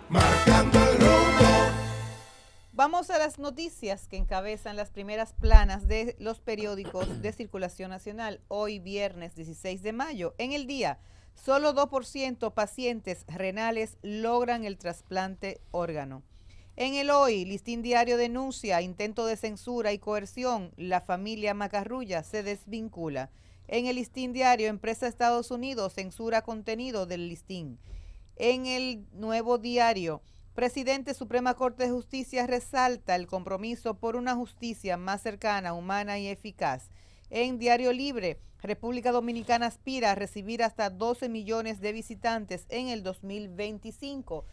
Marcando el rumbo. Vamos a las noticias que encabezan las primeras planas de los periódicos de circulación nacional. Hoy viernes 16 de mayo. En el día, solo 2% pacientes renales logran el trasplante órgano. En el Hoy, Listín Diario denuncia intento de censura y coerción. La familia Macarrulla se desvincula. En el Listín Diario, empresa Estados Unidos censura contenido del listín. En el Nuevo Diario, presidente Suprema Corte de Justicia resalta el compromiso por una justicia más cercana, humana y eficaz. En Diario Libre, República Dominicana aspira a recibir hasta 12 millones de visitantes en el 2025.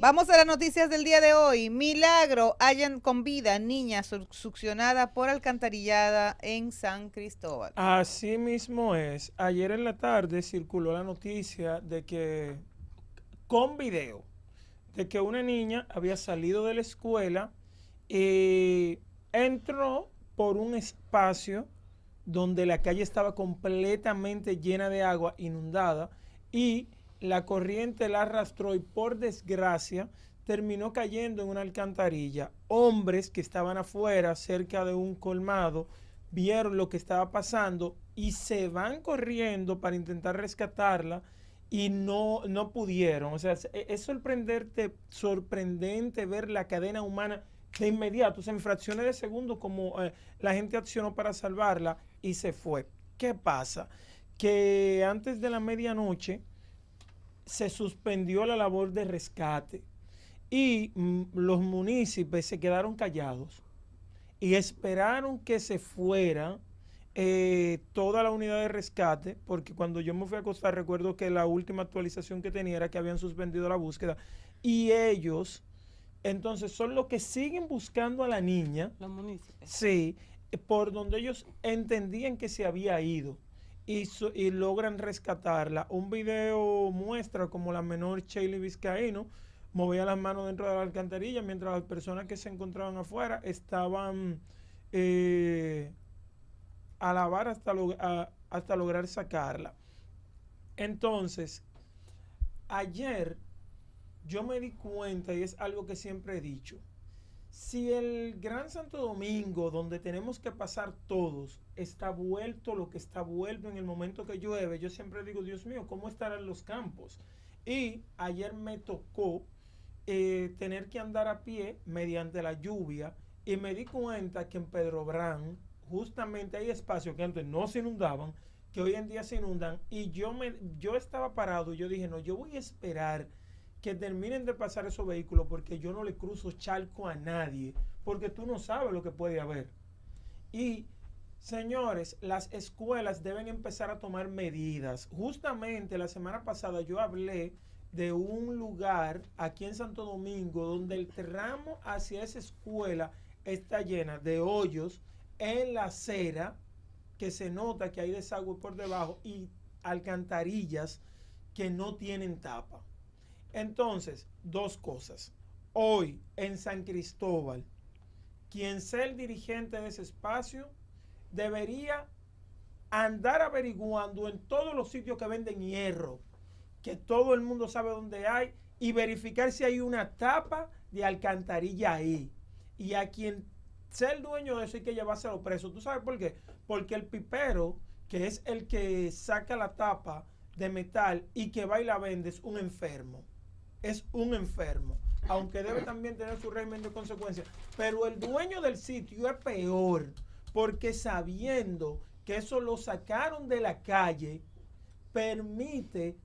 Vamos a las noticias del día de hoy. Milagro, hallan con vida niña succionada por alcantarillada en San Cristóbal. Así mismo es. Ayer en la tarde circuló la noticia de que, con video, de que una niña había salido de la escuela y entró por un espacio donde la calle estaba completamente llena de agua, inundada, y la corriente la arrastró y por desgracia terminó cayendo en una alcantarilla. Hombres que estaban afuera, cerca de un colmado, vieron lo que estaba pasando y se van corriendo para intentar rescatarla y no pudieron. O sea, es sorprendente ver la cadena humana de inmediato, o sea, en fracciones de segundo, como la gente accionó para salvarla y se fue. ¿Qué pasa? Que antes de la medianoche se suspendió la labor de rescate y los municipios se quedaron callados y esperaron que se fuera toda la unidad de rescate, porque cuando yo me fui a acostar recuerdo que la última actualización que tenía era que habían suspendido la búsqueda y ellos entonces son los que siguen buscando a la niña. Los municipios. Sí, por donde ellos entendían que se había ido y logran rescatarla. Un video muestra como la menor Sheiley Vizcaíno movía las manos dentro de la alcantarilla mientras las personas que se encontraban afuera estaban a lavar hasta lograr sacarla. Entonces, ayer yo me di cuenta, y es algo que siempre he dicho, si el Gran Santo Domingo, donde tenemos que pasar todos, está vuelto lo que está vuelto en el momento que llueve, yo siempre digo, Dios mío, ¿cómo estarán los campos? Y ayer me tocó tener que andar a pie mediante la lluvia y me di cuenta que en Pedro Brán justamente hay espacios que antes no se inundaban, que hoy en día se inundan, y yo estaba parado y yo dije, no, yo voy a esperar que terminen de pasar esos vehículos porque yo no le cruzo charco a nadie, porque tú no sabes lo que puede haber. Y señores, las escuelas deben empezar a tomar medidas. Justamente la semana pasada yo hablé de un lugar aquí en Santo Domingo donde el tramo hacia esa escuela está llena de hoyos en la acera, que se nota que hay desagüe por debajo y alcantarillas que no tienen tapa. Entonces, dos cosas. Hoy en San Cristóbal, quien sea el dirigente de ese espacio debería andar averiguando en todos los sitios que venden hierro, que todo el mundo sabe dónde hay, y verificar si hay una tapa de alcantarilla ahí. Y a quien sea el dueño de eso hay que llevárselo preso. ¿Tú sabes por qué? Porque el pipero, que es el que saca la tapa de metal y que va y la vende, es un enfermo. Es un enfermo, aunque debe también tener su régimen de consecuencias. Pero el dueño del sitio es peor, porque sabiendo que eso lo sacaron de la calle,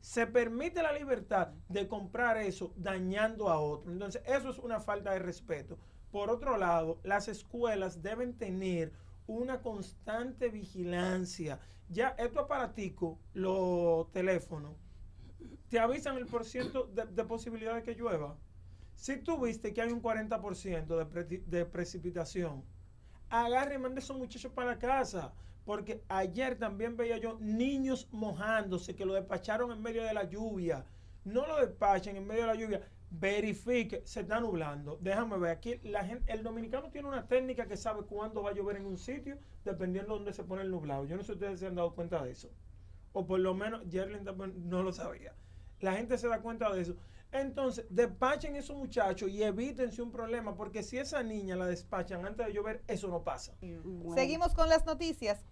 se permite la libertad de comprar eso dañando a otro. Entonces, eso es una falta de respeto. Por otro lado, las escuelas deben tener una constante vigilancia. Ya estos aparaticos, los teléfonos, te avisan el porciento de posibilidad de que llueva. Si tú viste que hay un 40% de precipitación, agarre y mande a esos muchachos para la casa. Porque ayer también veía yo niños mojándose, que lo despacharon en medio de la lluvia. No lo despachen en medio de la lluvia. Verifique, se está nublando. Déjame ver, aquí el dominicano tiene una técnica que sabe cuándo va a llover en un sitio, dependiendo de dónde se pone el nublado. Yo no sé si ustedes se han dado cuenta de eso. O por lo menos Jerlin no lo sabía. La gente se da cuenta de eso. Entonces, despachen esos muchachos y evítense un problema, porque si esa niña la despachan antes de llover, eso no pasa. Bueno. Seguimos con las noticias.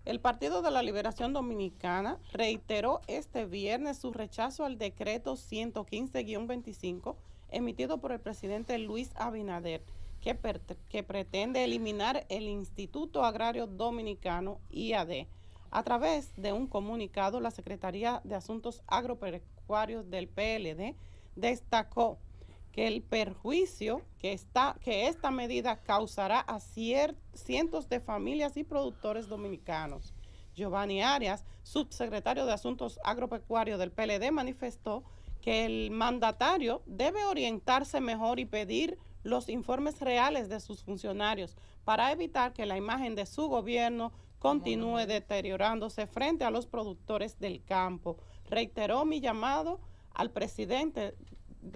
El Partido de la Liberación Dominicana reiteró este viernes su rechazo al decreto 115-25 emitido por el presidente Luis Abinader, que pretende eliminar el Instituto Agrario Dominicano, IAD. A través de un comunicado, la Secretaría de Asuntos Agropecuarios del PLD destacó que el perjuicio que esta medida causará a cientos de familias y productores dominicanos. Giovanni Arias, subsecretario de Asuntos Agropecuarios del PLD, manifestó que el mandatario debe orientarse mejor y pedir los informes reales de sus funcionarios para evitar que la imagen de su gobierno continúe deteriorándose frente a los productores del campo. Reiteró mi llamado al presidente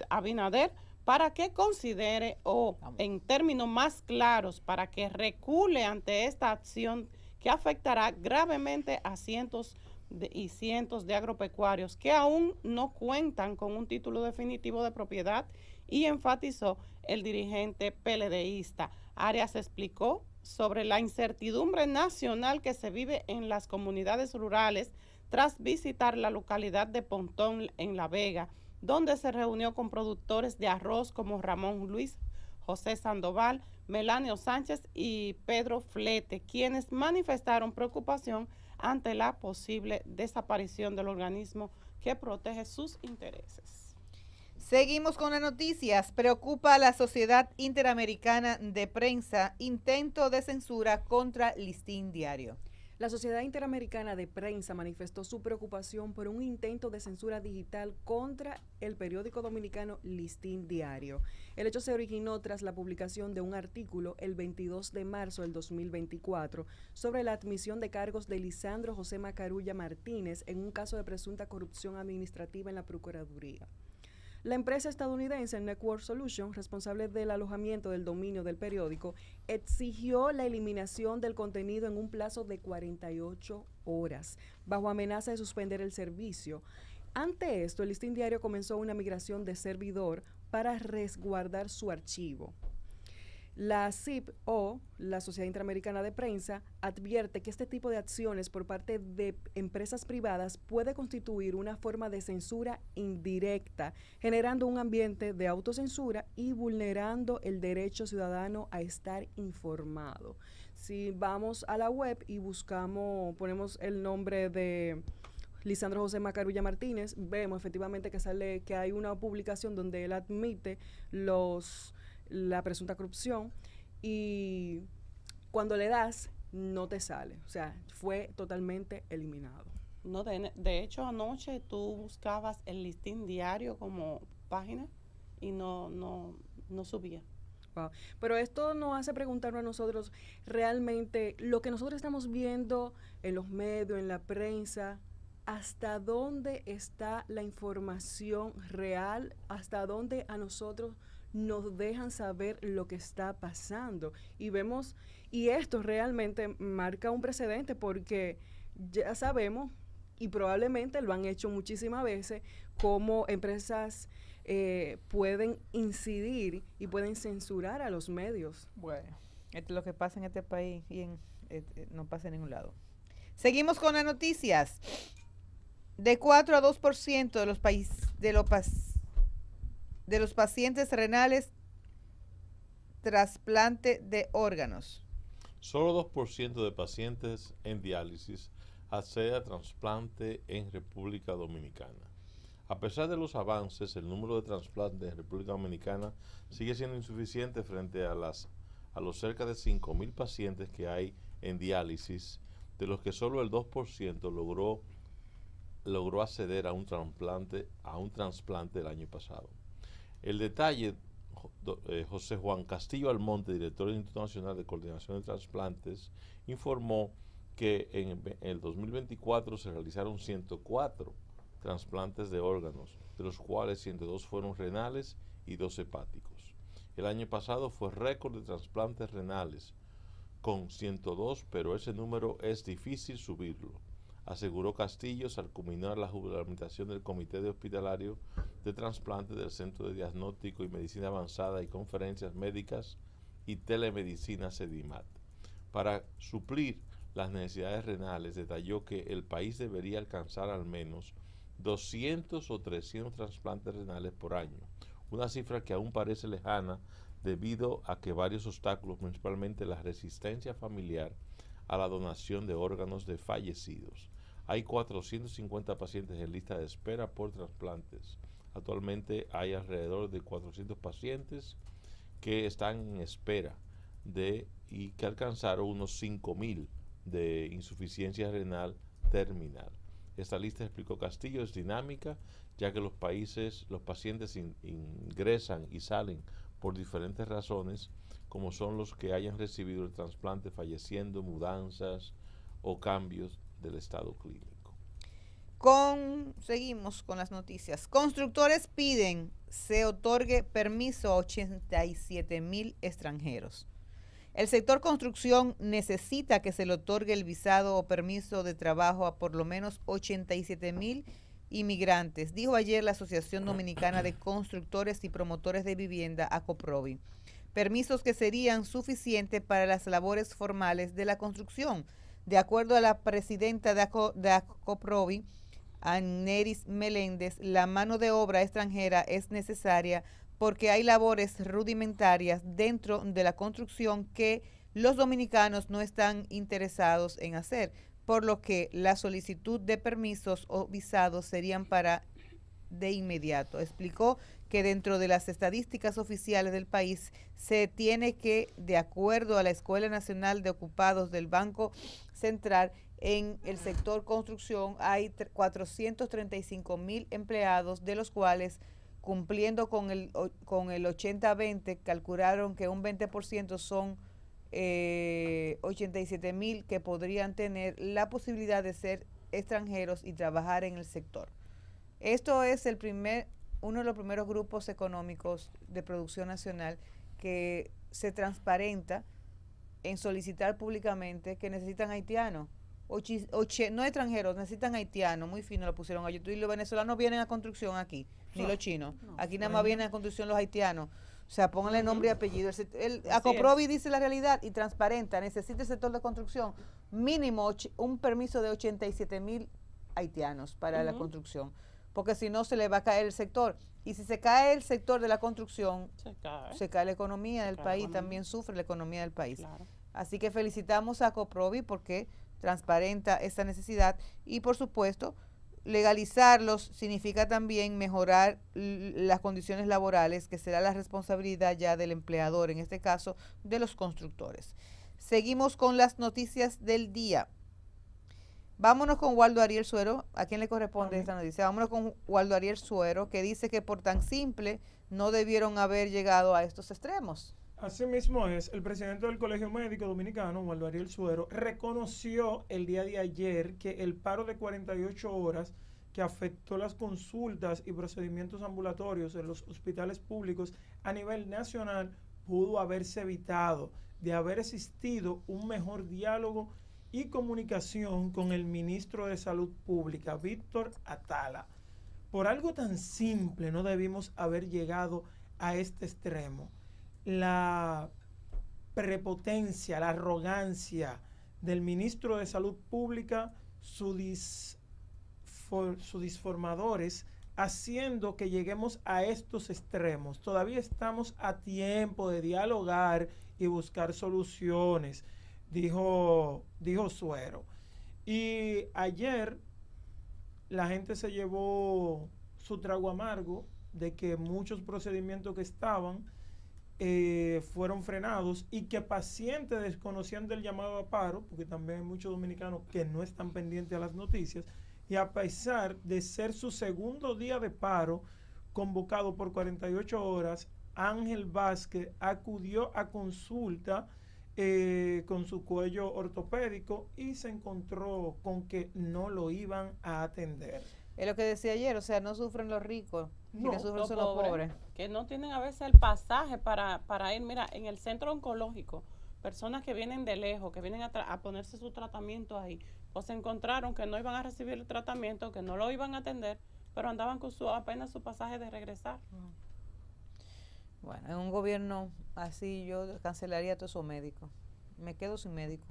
Abinader para que considere o en términos más claros para que recule ante esta acción que afectará gravemente a cientos de agropecuarios que aún no cuentan con un título definitivo de propiedad, y enfatizó el dirigente PLDista. Arias explicó sobre la incertidumbre nacional que se vive en las comunidades rurales tras visitar la localidad de Pontón en La Vega, donde se reunió con productores de arroz como Ramón Luis, José Sandoval, Melanio Sánchez y Pedro Flete, quienes manifestaron preocupación ante la posible desaparición del organismo que protege sus intereses. Seguimos con las noticias. Preocupa a la Sociedad Interamericana de Prensa intento de censura contra Listín Diario. La Sociedad Interamericana de Prensa manifestó su preocupación por un intento de censura digital contra el periódico dominicano Listín Diario. El hecho se originó tras la publicación de un artículo el 22 de marzo del 2024 sobre la admisión de cargos de Lisandro José Macarulla Martínez en un caso de presunta corrupción administrativa en la Procuraduría. La empresa estadounidense Network Solutions, responsable del alojamiento del dominio del periódico, exigió la eliminación del contenido en un plazo de 48 horas, bajo amenaza de suspender el servicio. Ante esto, el Listín Diario comenzó una migración de servidor para resguardar su archivo. La CIP, o la Sociedad Interamericana de Prensa, advierte que este tipo de acciones por parte de empresas privadas puede constituir una forma de censura indirecta, generando un ambiente de autocensura y vulnerando el derecho ciudadano a estar informado. Si vamos a la web y ponemos el nombre de Lisandro José Macarulla Martínez, vemos efectivamente que sale que hay una publicación donde él admite la presunta corrupción, y cuando le das no te sale, o sea, fue totalmente eliminado. No, de hecho, anoche tú buscabas el Listín Diario como página y no subía. Wow. Pero esto nos hace preguntarnos a nosotros realmente lo que nosotros estamos viendo en los medios, en la prensa, hasta dónde está la información real, hasta dónde a nosotros nos dejan saber lo que está pasando. Y esto realmente marca un precedente, porque ya sabemos, y probablemente lo han hecho muchísimas veces, cómo empresas pueden incidir y pueden censurar a los medios. Bueno, esto es lo que pasa en este país y no pasa en ningún lado. Seguimos con las noticias. De 4 a 2% de los pacientes renales trasplante de órganos. Solo 2% de pacientes en diálisis accede a trasplante en República Dominicana. A pesar de los avances, el número de trasplantes en República Dominicana sigue siendo insuficiente frente a los cerca de 5.000 pacientes que hay en diálisis, de los que solo el 2% logró acceder a un trasplante el año pasado. El detalle, José Juan Castillo Almonte, director del Instituto Nacional de Coordinación de Trasplantes, informó que en el 2024 se realizaron 104 trasplantes de órganos, de los cuales 102 fueron renales y 2 hepáticos. El año pasado fue récord de trasplantes renales, con 102, pero ese número es difícil subirlo. aseguró Castillos al culminar la juramentación del Comité de Hospitalario de Trasplante del Centro de Diagnóstico y Medicina Avanzada y Conferencias Médicas y Telemedicina CEDIMAT. Para suplir las necesidades renales, detalló que el país debería alcanzar al menos 200 o 300 trasplantes renales por año, una cifra que aún parece lejana debido a que varios obstáculos, principalmente la resistencia familiar a la donación de órganos de fallecidos. Hay 450 pacientes en lista de espera por trasplantes. Actualmente hay alrededor de 400 pacientes que están en espera y que alcanzaron unos 5.000 de insuficiencia renal terminal. Esta lista, explicó Castillo, es dinámica, ya que los pacientes ingresan y salen por diferentes razones, como son los que hayan recibido el trasplante falleciendo, mudanzas o cambios del estado clínico. Seguimos con las noticias. Constructores piden se otorgue permiso a 87,000 extranjeros. El sector construcción necesita que se le otorgue el visado o permiso de trabajo a por lo menos 87,000 inmigrantes, dijo ayer la Asociación Dominicana de Constructores y Promotores de Vivienda, ACOPROVI. Permisos que serían suficientes para las labores formales de la construcción. De acuerdo a la presidenta de ACOPROVI, Aneris Meléndez, la mano de obra extranjera es necesaria porque hay labores rudimentarias dentro de la construcción que los dominicanos no están interesados en hacer, por lo que la solicitud de permisos o visados serían para de inmediato. Explicó que dentro de las estadísticas oficiales del país se tiene que, de acuerdo a la Escuela Nacional de Ocupados del Banco Central, en el sector construcción hay 435,000 empleados, de los cuales, cumpliendo con el 80-20, calcularon que un 20% son 87,000 que podrían tener la posibilidad de ser extranjeros y trabajar en el sector. Esto es uno de los primeros grupos económicos de producción nacional que se transparenta en solicitar públicamente que necesitan haitianos. No extranjeros, necesitan haitianos, muy fino lo pusieron allí. Y los venezolanos vienen a construcción aquí, ni los chinos. Aquí nada más vienen a construcción los haitianos. O sea, pónganle nombre y apellido. ACOPROVI dice la realidad y transparenta. Necesita el sector de construcción mínimo un permiso de 87,000 haitianos para la construcción. Porque si no se le va a caer el sector. Y si se cae el sector de la construcción, se cae la economía del país, también sufre la economía del país. Claro. Así que felicitamos a ACOPROVI porque transparenta esa necesidad y, por supuesto, legalizarlos significa también mejorar las condiciones laborales, que será la responsabilidad ya del empleador, en este caso de los constructores. Seguimos con las noticias del día. Vámonos con Waldo Ariel Suero. ¿A quién le corresponde esta noticia? Vámonos con Waldo Ariel Suero, que dice que por tan simple no debieron haber llegado a estos extremos. Así mismo es, el presidente del Colegio Médico Dominicano, Waldo Ariel Suero, reconoció el día de ayer que el paro de 48 horas que afectó las consultas y procedimientos ambulatorios en los hospitales públicos a nivel nacional pudo haberse evitado de haber existido un mejor diálogo y comunicación con el ministro de Salud Pública, Víctor Atala. Por algo tan simple no debimos haber llegado a este extremo. La prepotencia, la arrogancia del ministro de Salud Pública, sus disformadores, haciendo que lleguemos a estos extremos. Todavía estamos a tiempo de dialogar y buscar soluciones, dijo Suero. Y ayer la gente se llevó su trago amargo de que muchos procedimientos que estaban fueron frenados y que pacientes desconocían del llamado a paro, porque también hay muchos dominicanos que no están pendientes a las noticias, y a pesar de ser su segundo día de paro, convocado por 48 horas, Ángel Vázquez acudió a consulta con su cuello ortopédico y se encontró con que no lo iban a atender. Es lo que decía ayer, o sea, no sufren los ricos, quienes sufren son los pobres. Que no tienen a veces el pasaje para ir. Mira, en el centro oncológico, personas que vienen de lejos, que vienen a ponerse su tratamiento ahí, o se encontraron que no iban a recibir el tratamiento, que no lo iban a atender, pero andaban con apenas su pasaje de regresar. Bueno, en un gobierno así yo cancelaría a todos esos médicos. Me quedo sin médico.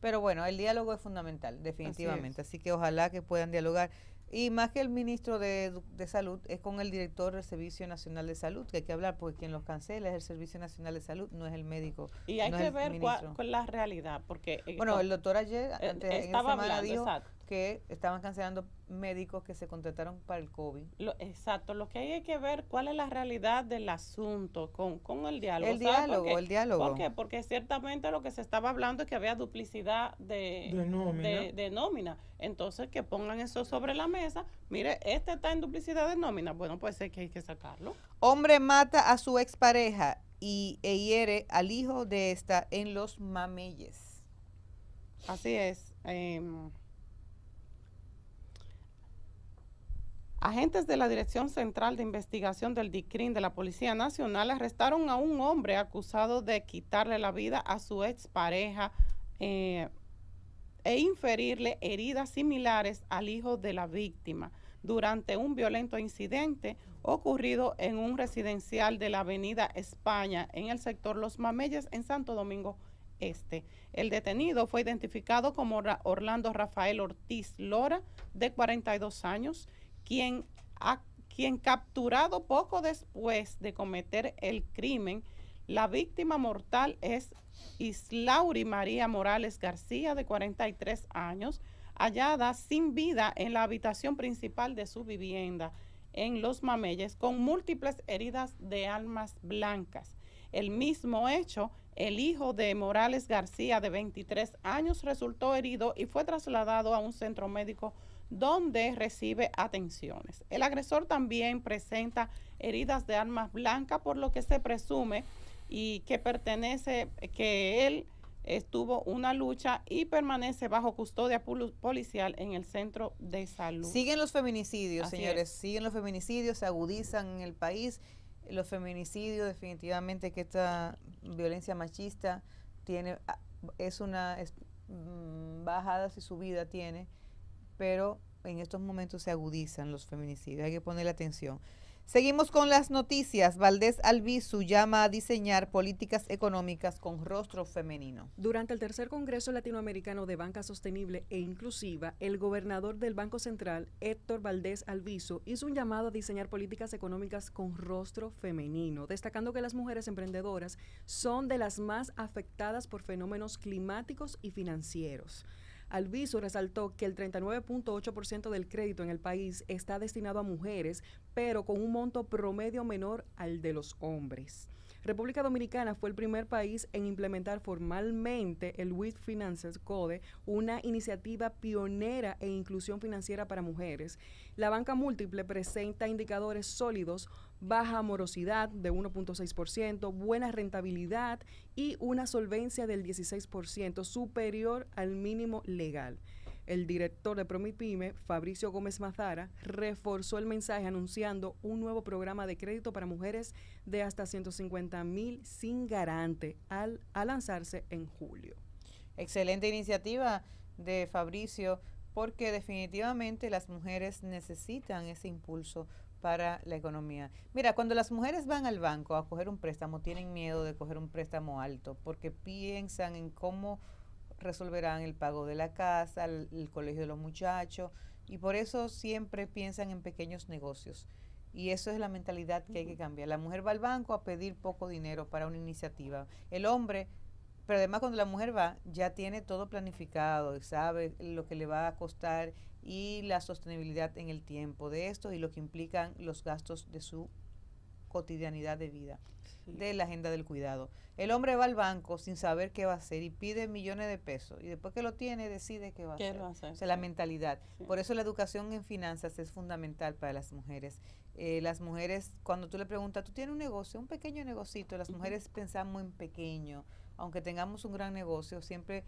Pero bueno, el diálogo es fundamental, definitivamente. Así que ojalá que puedan dialogar. Y más que el ministro de Salud, es con el director del Servicio Nacional de Salud que hay que hablar, porque quien los cancela es el Servicio Nacional de Salud, no es el médico. Y hay no que es el ver ministro. cuál es la realidad, porque... Bueno, el doctor ayer, antes, en esta estaba semana, hablando, dijo exacto. que estaban cancelando médicos que se contrataron para el COVID. Exacto, lo que hay que ver cuál es la realidad del asunto con el diálogo. El ¿Sabe por diálogo, qué? el diálogo. ¿Por qué? Porque ciertamente lo que se estaba hablando es que había duplicidad de nómina. Entonces, que pongan eso sobre la mesa. Mire, este está en duplicidad de nómina. Bueno, pues es que hay que sacarlo. Hombre mata a su expareja e hiere al hijo de esta en Los Mameyes. Así es. Agentes de la Dirección Central de Investigación del DICRIN de la Policía Nacional arrestaron a un hombre acusado de quitarle la vida a su expareja e inferirle heridas similares al hijo de la víctima durante un violento incidente ocurrido en un residencial de la Avenida España en el sector Los Mameyes en Santo Domingo Este. El detenido fue identificado como Orlando Rafael Ortiz Lora, de 42 años, quien capturado poco después de cometer el crimen. La víctima mortal es Islauri María Morales García, de 43 años, hallada sin vida en la habitación principal de su vivienda en Los Mameyes, con múltiples heridas de armas blancas. El mismo hecho, el hijo de Morales García, de 23 años, resultó herido y fue trasladado a un centro médico donde recibe atenciones. El agresor también presenta heridas de armas blancas, por lo que se presume y que él estuvo una lucha y permanece bajo custodia policial en el centro de salud. Siguen los feminicidios, Así señores, es. siguen los feminicidios, se agudizan en el país. Los feminicidios, definitivamente que esta violencia machista es bajadas y subida tiene, pero en estos momentos se agudizan los feminicidios, hay que ponerle atención. Seguimos con las noticias. Valdés Albizu llama a diseñar políticas económicas con rostro femenino. Durante el tercer Congreso Latinoamericano de Banca Sostenible e Inclusiva, el gobernador del Banco Central, Héctor Valdés Albizu, hizo un llamado a diseñar políticas económicas con rostro femenino, destacando que las mujeres emprendedoras son de las más afectadas por fenómenos climáticos y financieros. Albizu resaltó que el 39.8% del crédito en el país está destinado a mujeres, pero con un monto promedio menor al de los hombres. República Dominicana fue el primer país en implementar formalmente el WIC Finances Code, una iniciativa pionera en inclusión financiera para mujeres. La banca múltiple presenta indicadores sólidos, baja morosidad de 1.6%, buena rentabilidad y una solvencia del 16%, superior al mínimo legal. El director de Promipyme, Fabricio Gómez Mazara, reforzó el mensaje anunciando un nuevo programa de crédito para mujeres de hasta 150,000 sin garante a lanzarse en julio. Excelente iniciativa de Fabricio, porque definitivamente las mujeres necesitan ese impulso para la economía. Mira, cuando las mujeres van al banco a coger un préstamo, tienen miedo de coger un préstamo alto, porque piensan en cómo resolverán el pago de la casa, el colegio de los muchachos, y por eso siempre piensan en pequeños negocios. Y eso es la mentalidad que hay que cambiar. La mujer va al banco a pedir poco dinero para una iniciativa. El hombre, pero además cuando la mujer va, ya tiene todo planificado, sabe lo que le va a costar y la sostenibilidad en el tiempo de esto y lo que implican los gastos de su cotidianidad de vida, de la agenda del cuidado. El hombre va al banco sin saber qué va a hacer y pide millones de pesos y después que lo tiene decide qué va a hacer. O sea, la mentalidad. Sí. Por eso la educación en finanzas es fundamental para las mujeres. Las mujeres, cuando tú le preguntas, ¿tú tienes un negocio? Un pequeño negocito. Las mujeres pensamos en pequeño. Aunque tengamos un gran negocio, siempre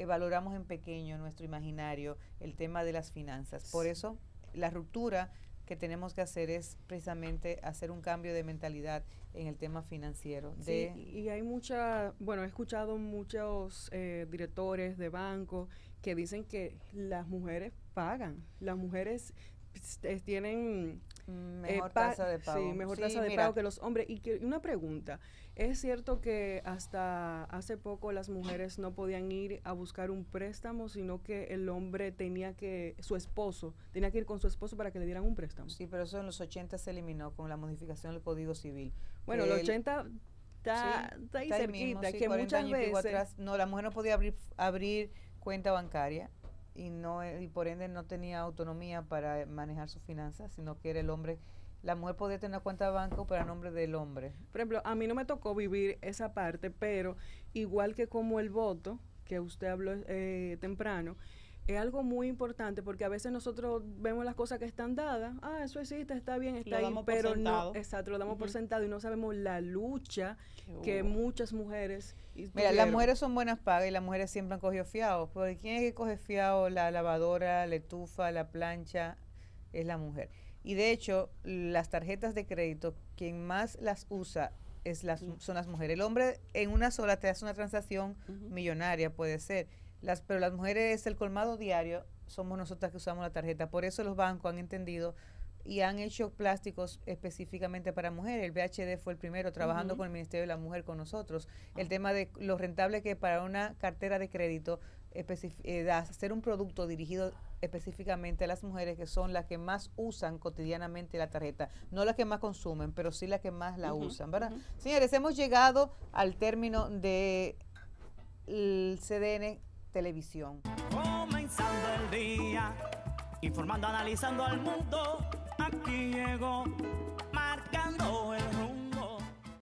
valoramos en pequeño nuestro imaginario el tema de las finanzas. Por eso la ruptura que tenemos que hacer es precisamente hacer un cambio de mentalidad en el tema financiero. Sí, y hay he escuchado muchos directores de banco que dicen que las mujeres pagan, las mujeres tienen Mejor tasa de pago. Sí, mejor Sí, tasa de mira, pago que los hombres. Y una pregunta, ¿es cierto que hasta hace poco las mujeres no podían ir a buscar un préstamo, sino que el hombre su esposo, tenía que ir con su esposo para que le dieran un préstamo? Sí, pero eso en los 80 se eliminó con la modificación del Código Civil. Bueno, Que los el- 80 está ahí está ahí cerquita, mismo, sí, que 40 muchas años y pico veces... atrás, no, la mujer no podía abrir cuenta bancaria y y por ende no tenía autonomía para manejar sus finanzas, sino que era el hombre. La mujer podía tener una cuenta de banco, pero a nombre del hombre. Por ejemplo, a mí no me tocó vivir esa parte, pero igual que como el voto, que usted habló temprano, es algo muy importante porque a veces nosotros vemos las cosas que están dadas, eso existe, está bien, está Lo ahí, damos por pero no, sentado. exacto, lo damos por Ujú. sentado y no sabemos la lucha que hubo. muchas mujeres Mira, las tuvieron. mujeres son buenas pagas y las mujeres siempre han cogido fiados. Porque ¿quién es que coge fiado? La lavadora, la estufa, la plancha, es la mujer. Y de hecho, las tarjetas de crédito, quien más las usa son las mujeres. El hombre en una sola te hace una transacción millonaria, puede ser. Pero las mujeres, el colmado diario, somos nosotras que usamos la tarjeta. Por eso los bancos han entendido y han hecho plásticos específicamente para mujeres. El VHD fue el primero, trabajando con el Ministerio de la Mujer, con nosotros. El tema de lo rentable que para una cartera de crédito hacer un producto dirigido específicamente a las mujeres, que son las que más usan cotidianamente la tarjeta, no las que más consumen, pero sí las que más la usan, ¿verdad? Señores, hemos llegado al término de el CDN Televisión. Comenzando el día, informando, analizando al mundo, aquí llegó, marcando el